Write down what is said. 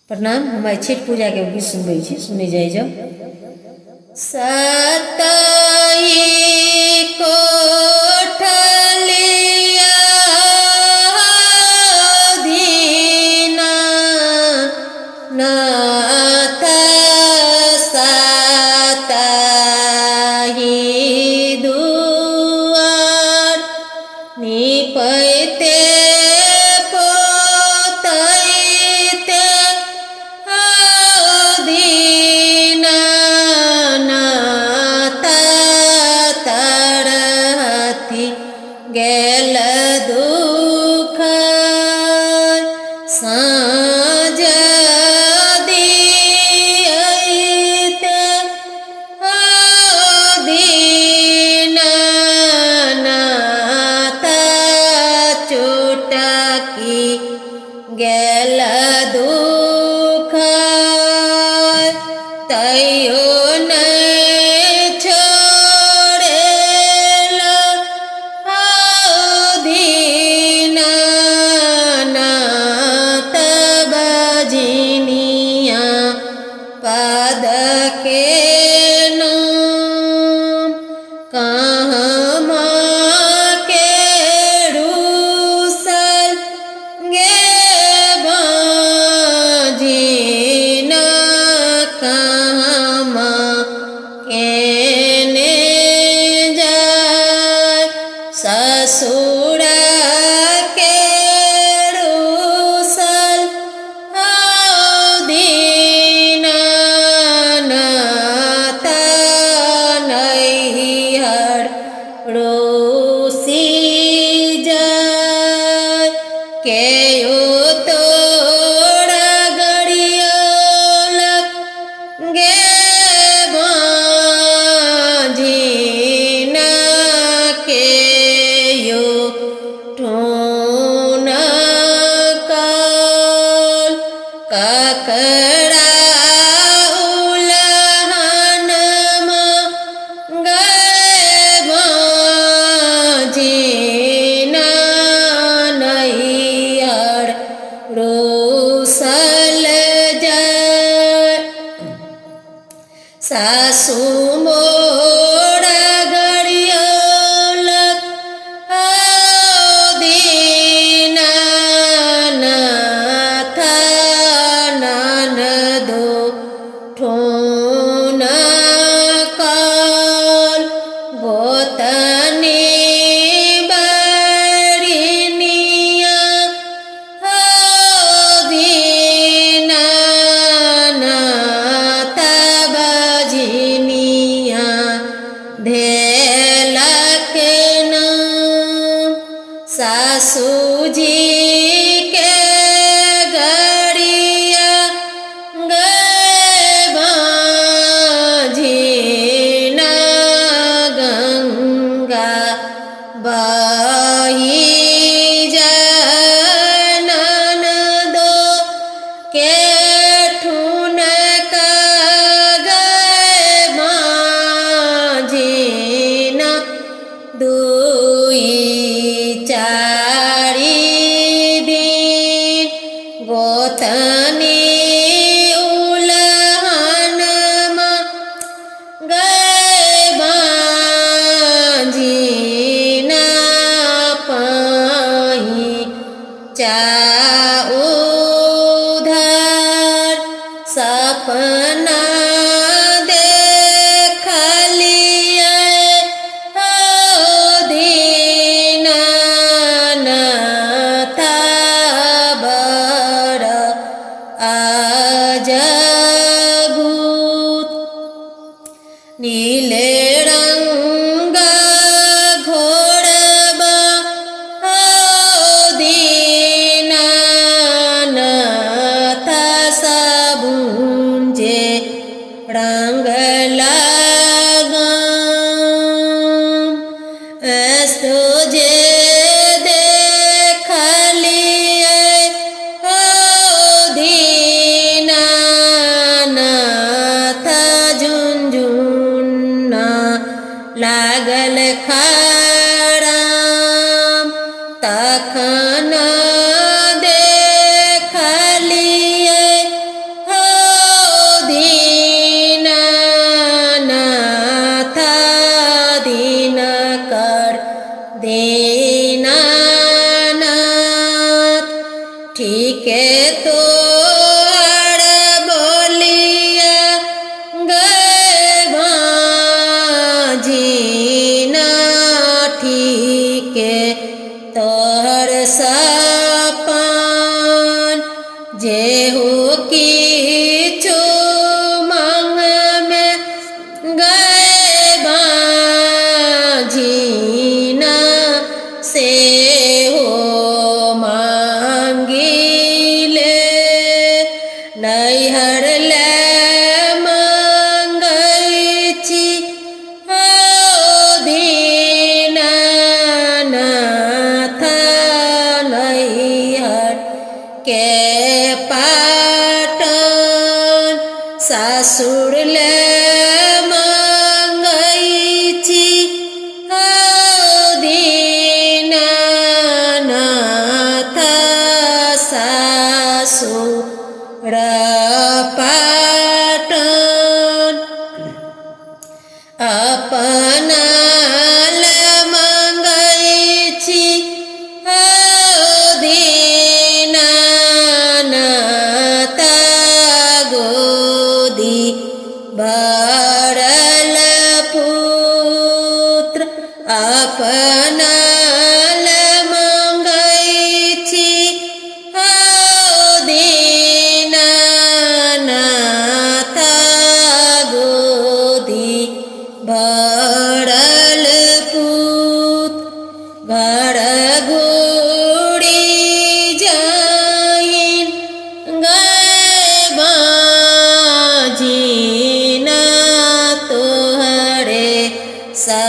प्रणाम। हमारे छठ पूजा के गीत सुनबे छी, सुनी जाए जाओ। सतई कोठलिया दीना नाथ सतई दुआर निपैते गेल दुख साँझ दियैते दीनानाथ चुटकी गेल दुख तैयो पद के नाम कहाँ के रूसल गे बाजीना कहाँ केने जाय ससुर के रूसल रोसी जाय के तोड़ा गड़ियोलक गे बाजीना के यो ठोन काल ककड़ा रोसल जाय सासु मोरा गड़ियोलक दीनानाथ ननदो ठोन काल गोतनी धेलक नाम सासू जी के गड़िया गए बाजीना गंगा बही जाय ननदो के ठुन दुई चारि दिन गोतनी उलहनमा गए बाजीना पाही उधार सपना नीले रंग घोड़बा दीनानाथ सबुंजे के तोड़ बोलिया गए भांजीना ठीके तोहर सपन जेहू की चो मांग में गए भांजीना से हो मांगिले नैहर ले मांगैछि हो दीनानाथ नैहर के पाटन सासुर ले मांगैछि हो दीनानाथ सासुर पाटन अपना ले मांगैछि हो दीनानाथ गोदी भरल पुत्र अपना ले मांगैछि हो दीनानाथ गोदी भरल पुत्र घर घोड़ी जाइन गए भांजीना तोहरे सा